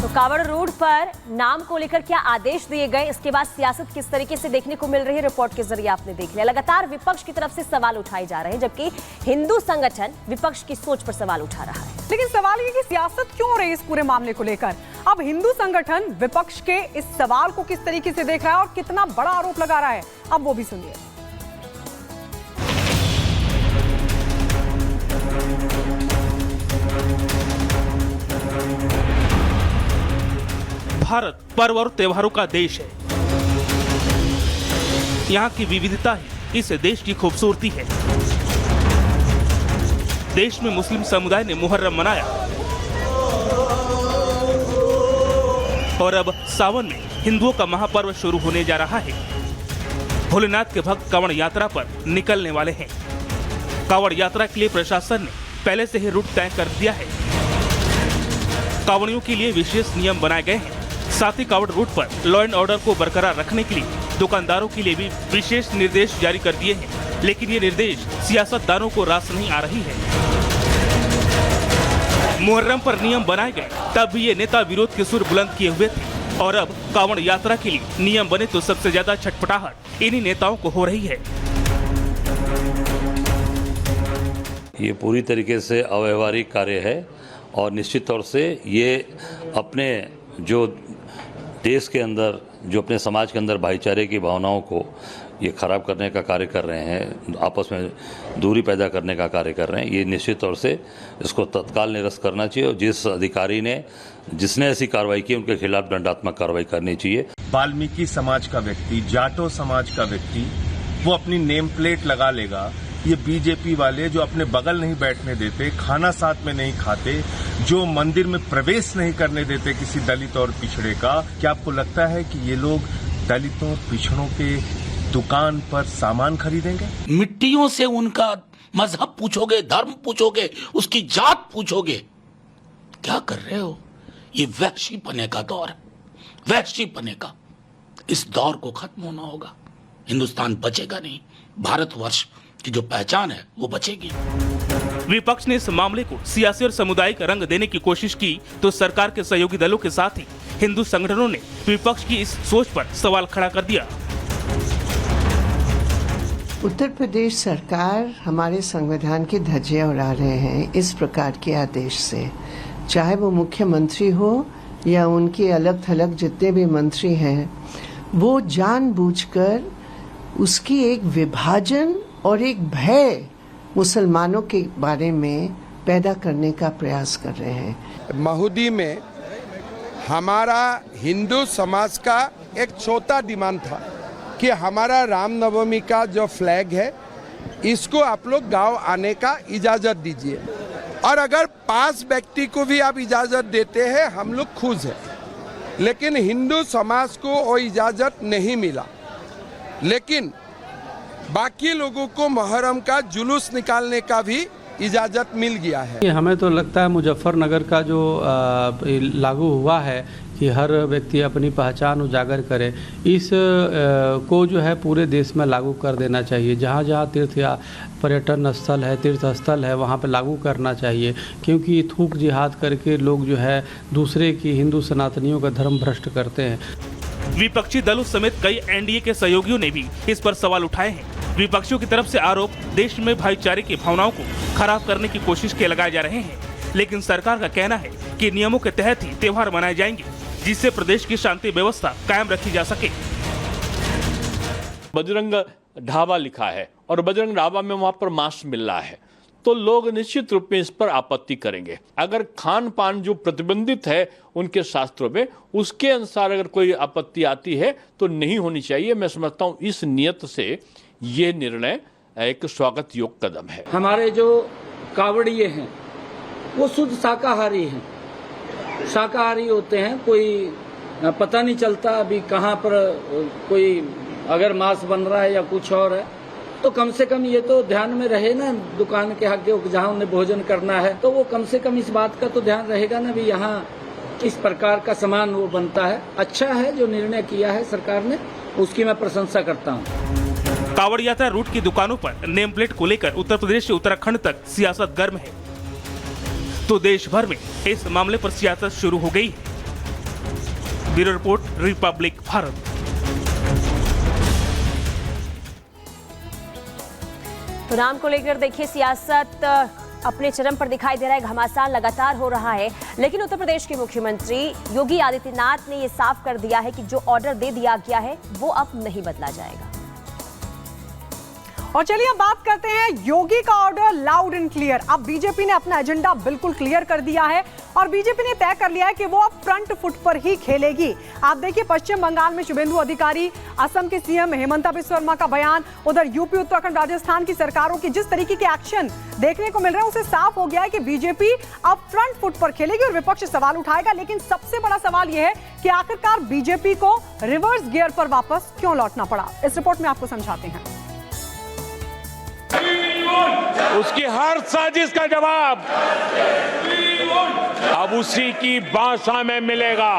कावड़ रोड पर नाम को लेकर क्या आदेश दिए गए, इसके बाद सियासत किस तरीके से देखने को मिल रही है, रिपोर्ट के जरिए आपने देख लिया। लगातार विपक्ष की तरफ से सवाल उठाए जा रहे हैं, जबकि हिंदू संगठन विपक्ष की सोच पर सवाल उठा रहा है। लेकिन सवाल ये कि सियासत क्यों हो रही है इस पूरे मामले को लेकर। अब हिंदू संगठन विपक्ष के इस सवाल को किस तरीके से देख रहा है और कितना बड़ा आरोप लगा रहा है, अब वो भी सुनिए। भारत पर्व और त्योहारों का देश है। यहाँ की विविधता ही इस देश की खूबसूरती है। देश में मुस्लिम समुदाय ने मुहर्रम मनाया और अब सावन में हिंदुओं का महापर्व शुरू होने जा रहा है। भोलेनाथ के भक्त कांवड़ यात्रा पर निकलने वाले हैं। कांवड़ यात्रा के लिए प्रशासन ने पहले से ही रूट तय कर दिया है। कांवड़ियों के लिए विशेष नियम बनाए गए हैं। साथ ही कांवड़ रूट पर लॉ एंड ऑर्डर को बरकरार रखने के लिए दुकानदारों के लिए भी विशेष निर्देश जारी कर दिए हैं। लेकिन ये निर्देश सियासतदानों को रास नहीं आ रही है। मुहर्रम पर नियम बनाए गए, तब भी ये नेता विरोध के सुर बुलंद किए हुए थे और अब कांवड़ यात्रा के लिए नियम बने तो सबसे ज्यादा छटपटाहट इन्हीं नेताओं को हो रही है। ये पूरी तरीके से अव्यवहारिक कार्य है और निश्चित तौर से ये अपने जो देश के अंदर, जो अपने समाज के अंदर भाईचारे की भावनाओं को ये खराब करने का कार्य कर रहे हैं, आपस में दूरी पैदा करने का कार्य कर रहे हैं। ये निश्चित तौर से इसको तत्काल निरस्त करना चाहिए और जिस अधिकारी ने जिसने ऐसी कार्रवाई की उनके खिलाफ दंडात्मक कार्रवाई करनी चाहिए। वाल्मीकि समाज का व्यक्ति, जाटो समाज का व्यक्ति वो अपनी नेम प्लेट लगा लेगा। ये बीजेपी वाले जो अपने बगल नहीं बैठने देते, खाना साथ में नहीं खाते, जो मंदिर में प्रवेश नहीं करने देते किसी दलित और पिछड़े का, क्या आपको लगता है कि ये लोग दलितों और पिछड़ों के दुकान पर सामान खरीदेंगे? मिट्टियों से उनका मजहब पूछोगे, धर्म पूछोगे, उसकी जात पूछोगे, क्या कर रहे हो? ये वहशीपने का दौर है, वहशीपने का। इस दौर को खत्म होना होगा। हिंदुस्तान बचेगा नहीं, भारतवर्ष की जो पहचान है वो बचेगी। विपक्ष ने इस मामले को सियासी और सामुदायिक रंग देने की कोशिश की तो सरकार के सहयोगी दलों के साथ ही हिंदू संगठनों ने विपक्ष की इस सोच पर सवाल खड़ा कर दिया। उत्तर प्रदेश सरकार हमारे संविधान की धज्जियां उड़ा रहे हैं इस प्रकार के आदेश से, चाहे वो मुख्यमंत्री हो या उनके अलग थलग जितने भी मंत्री हैं, वो जानबूझकर उसकी एक विभाजन और एक भय मुसलमानों के बारे में पैदा करने का प्रयास कर रहे हैं। महुदी में हमारा हिंदू समाज का एक छोटा डिमांड था कि हमारा रामनवमी का जो फ्लैग है इसको आप लोग गांव आने का इजाज़त दीजिए, और अगर 5 व्यक्ति को भी आप इजाज़त देते हैं हम लोग खुश हैं। लेकिन हिंदू समाज को वो इजाज़त नहीं मिला, लेकिन बाकी लोगों को मुहर्रम का जुलूस निकालने का भी इजाज़त मिल गया है। हमें तो लगता है मुजफ्फरनगर का जो लागू हुआ है कि हर व्यक्ति अपनी पहचान उजागर करे, इस को जो है पूरे देश में लागू कर देना चाहिए। जहाँ जहाँ तीर्थ या पर्यटन स्थल है, तीर्थ स्थल है, वहाँ पे लागू करना चाहिए, क्योंकि थूक जिहाद करके लोग जो है दूसरे की, हिंदू सनातनियों का धर्म भ्रष्ट करते हैं। विपक्षी दलों समेत कई एनडीए के सहयोगियों ने भी इस पर सवाल उठाए हैं। विपक्षियों की तरफ से आरोप देश में भाईचारे की भावनाओं को खराब करने की कोशिश के लगाए जा रहे हैं, लेकिन सरकार का कहना है कि नियमों के तहत ही त्योहार मनाए जाएंगे, जिससे प्रदेश की शांति व्यवस्था कायम रखी जा सके। बजरंग ढाबा लिखा है और बजरंग ढाबा में वहां पर मांस मिल रहा है, तो लोग निश्चित रूप में इस पर आपत्ति करेंगे। अगर खान पान जो प्रतिबंधित है उनके शास्त्रों में, उसके अनुसार अगर कोई आपत्ति आती है तो नहीं होनी चाहिए। मैं समझता हूँ इस नियत से ये निर्णय एक स्वागत योग्य कदम है। हमारे जो कावड़िए हैं वो शुद्ध शाकाहारी हैं, शाकाहारी होते हैं। कोई पता नहीं चलता अभी कहाँ पर कोई अगर मांस बन रहा है या कुछ और है, तो कम से कम ये तो ध्यान में रहे ना, दुकान के आगे जहाँ उन्हें भोजन करना है तो वो कम से कम इस बात का तो ध्यान रहेगा ना भी यहाँ इस प्रकार का सामान वो बनता है। अच्छा है जो निर्णय किया है सरकार ने, उसकी मैं प्रशंसा करता हूँ। कांवड़ यात्रा रूट की दुकानों पर नेम प्लेट को लेकर उत्तर प्रदेश से उत्तराखंड तक सियासत गर्म है, तो देश भर में इस मामले पर सियासत शुरू हो गई है। Bureau report, Republic Bharat. तो नाम को लेकर देखिए सियासत अपने चरम पर दिखाई दे रहा है, घमासान लगातार हो रहा है, लेकिन उत्तर प्रदेश के मुख्यमंत्री योगी आदित्यनाथ ने यह साफ कर दिया है कि जो ऑर्डर दे दिया गया है वो अब नहीं बदला जाएगा। और चलिए अब बात करते हैं योगी का ऑर्डर लाउड एंड क्लियर। अब बीजेपी ने अपना एजेंडा बिल्कुल क्लियर कर दिया है और बीजेपी ने तय कर लिया है कि वो अब फ्रंट फुट पर ही खेलेगी। आप देखिए पश्चिम बंगाल में शुभेंदु अधिकारी, असम के सीएम हेमंता बिस्वा शर्मा का बयान, उधर यूपी, उत्तराखंड, राजस्थान की सरकारों की जिस तरीके के एक्शन देखने को मिल रहे हैं उससे साफ हो गया है कि बीजेपी अब फ्रंट फुट पर खेलेगी और विपक्ष सवाल उठाएगा। लेकिन सबसे बड़ा सवाल यह है कि आखिरकार बीजेपी को रिवर्स गियर पर वापस क्यों लौटना पड़ा। इस रिपोर्ट में आपको समझाते हैं। उसकी हर साजिश का जवाब अब उसी की भाषा में मिलेगा।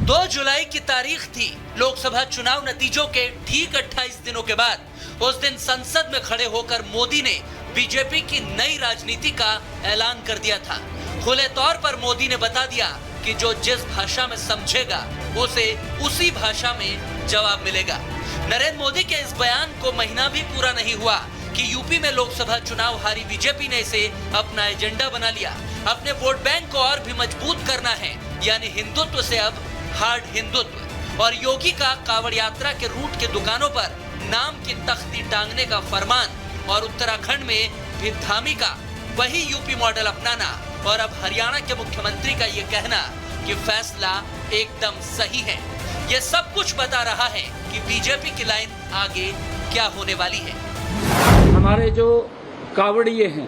2 जुलाई की तारीख थी। लोकसभा चुनाव नतीजों के ठीक 28 दिनों के बाद उस दिन संसद में खड़े होकर मोदी ने बीजेपी की नई राजनीति का ऐलान कर दिया था। खुले तौर पर मोदी ने बता दिया कि जो जिस भाषा में समझेगा उसे उसी भाषा में जवाब मिलेगा। नरेंद्र मोदी के इस बयान को महीना भी पूरा नहीं हुआ कि यूपी में लोकसभा चुनाव हारी बीजेपी ने इसे अपना एजेंडा बना लिया। अपने वोट बैंक को और भी मजबूत करना है, यानी हिंदुत्व से अब हार्ड हिंदुत्व। और योगी का कांवड़ यात्रा के रूट के दुकानों पर नाम की तख्ती टांगने का फरमान और उत्तराखंड में भी धामी का वही यूपी मॉडल अपनाना और अब हरियाणा के मुख्यमंत्री का ये कहना कि फैसला एकदम सही है, ये सब कुछ बता रहा है कि बीजेपी की लाइन आगे क्या होने वाली है। हमारे जो कावड़िए हैं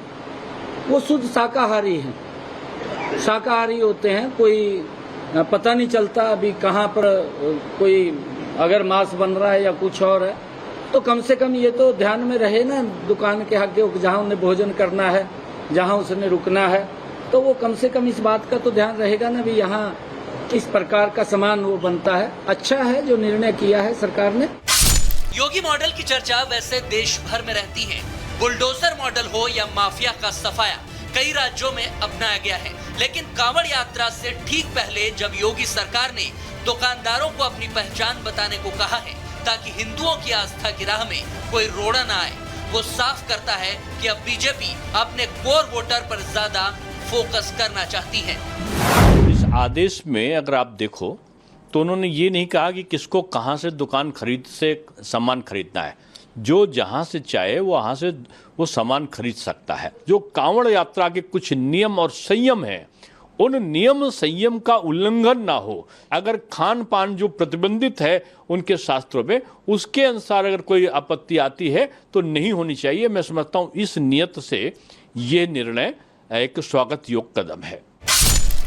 वो शुद्ध शाकाहारी हैं। शाकाहारी होते हैं, कोई पता नहीं चलता अभी कहाँ पर कोई अगर मांस बन रहा है या कुछ और है, तो कम से कम ये तो ध्यान में रहे ना दुकान के आगे जहाँ उन्हें भोजन करना है, जहाँ उसने रुकना है, तो वो कम से कम इस बात का तो ध्यान रहेगा ना भी यहाँ इस प्रकार का सामान वो बनता है। अच्छा है जो निर्णय किया है सरकार ने। योगी मॉडल की चर्चा वैसे देश भर में रहती है। बुलडोजर मॉडल हो या माफिया का सफाया, कई राज्यों में अपनाया गया है। लेकिन कांवड़ यात्रा से ठीक पहले जब योगी सरकार ने दुकानदारों को अपनी पहचान बताने को कहा है ताकि हिंदुओं की आस्था की राह में कोई रोड़ा ना आए, वो साफ करता है कि अब बीजेपी अपने कोर वोटर पर ज्यादा फोकस करना चाहती है। इस आदेश में अगर आप देखो तो उन्होंने ये नहीं कहा कि किसको कहाँ से दुकान खरीद से सामान खरीदना है। जो जहाँ से चाहे वहाँ से वो सामान खरीद सकता है। जो कांवड़ यात्रा के कुछ नियम और संयम हैं, उन नियम संयम का उल्लंघन ना हो। अगर खान पान जो प्रतिबंधित है उनके शास्त्रों में, उसके अनुसार अगर कोई आपत्ति आती है तो नहीं होनी चाहिए। मैं समझता हूँ इस नियत से ये निर्णय एक स्वागत योग्य कदम है।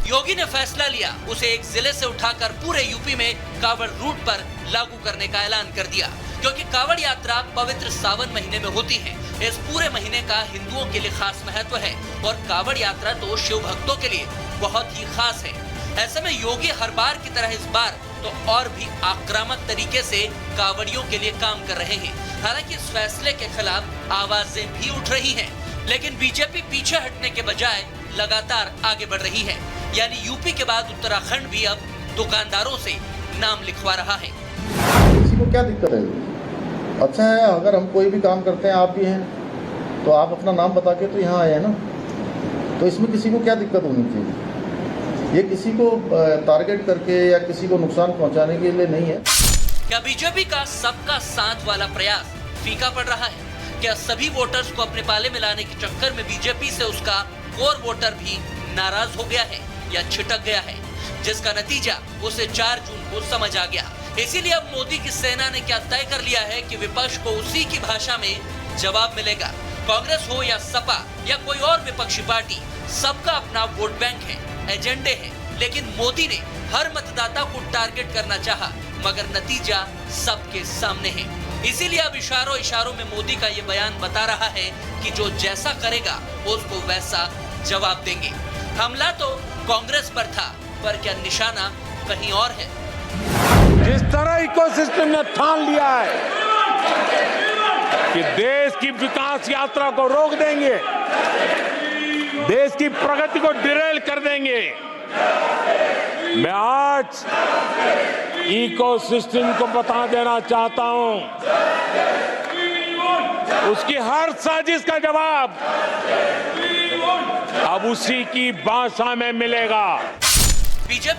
योगी ने फैसला लिया, उसे एक जिले से उठाकर पूरे यूपी में कांवड़ रूट पर लागू करने का ऐलान कर दिया। क्योंकि कांवड़ यात्रा पवित्र सावन महीने में होती है। इस पूरे महीने का हिंदुओं के लिए खास महत्व है और कांवड़ यात्रा तो शिव भक्तों के लिए बहुत ही खास है। ऐसे में योगी हर बार की तरह इस बार तो और भी आक्रामक तरीके से कांवड़ियों के लिए काम कर रहे हैं। हालांकि इस फैसले के खिलाफ आवाजें भी उठ रही हैं, लेकिन बीजेपी पीछे हटने के बजाय लगातार आगे बढ़ रही है। यानी यूपी के बाद उत्तराखंड भी अब दुकानदारों से नाम लिखवा रहा है। किसी को क्या दिक्कत है? अच्छा है, अगर हम कोई भी काम करते हैं, आप भी हैं, तो आप अपना नाम बता के तो यहाँ आए हैं ना, तो इसमें किसी को क्या दिक्कत होनी चाहिए? ये किसी को टारगेट करके या किसी को नुकसान पहुँचाने के लिए नहीं है। क्या बीजेपी का सबका साथ वाला प्रयास फीका पड़ रहा है? क्या सभी वोटर्स को अपने पाले में लाने के चक्कर में बीजेपी से उसका कोर वोटर भी नाराज हो गया है या छिटक गया है, जिसका नतीजा उसे 4 जून को समझ आ गया। इसीलिए अब मोदी की सेना ने क्या तय कर लिया है कि विपक्ष को उसी की भाषा में जवाब मिलेगा। कांग्रेस हो या सपा या कोई और विपक्षी पार्टी, सबका अपना वोट बैंक है, एजेंडे हैं। लेकिन मोदी ने हर मतदाता को टारगेट करना चाहा, मगर नतीजा सबके सामने है। इसीलिए अब इशारों इशारों में मोदी का ये बयान बता रहा है कि जो जैसा करेगा उसको वैसा जवाब देंगे। हमला तो कांग्रेस पर था, पर क्या निशाना कहीं और है? जिस तरह इकोसिस्टम ने ठान लिया है कि देश की विकास यात्रा को रोक देंगे, देश की प्रगति को डिरेल कर देंगे, मैं आज आज इकोसिस्टम को बता देना चाहता हूं, उसकी हर साजिश का जवाब अब उसी की भाषा में मिलेगा। बीजेपी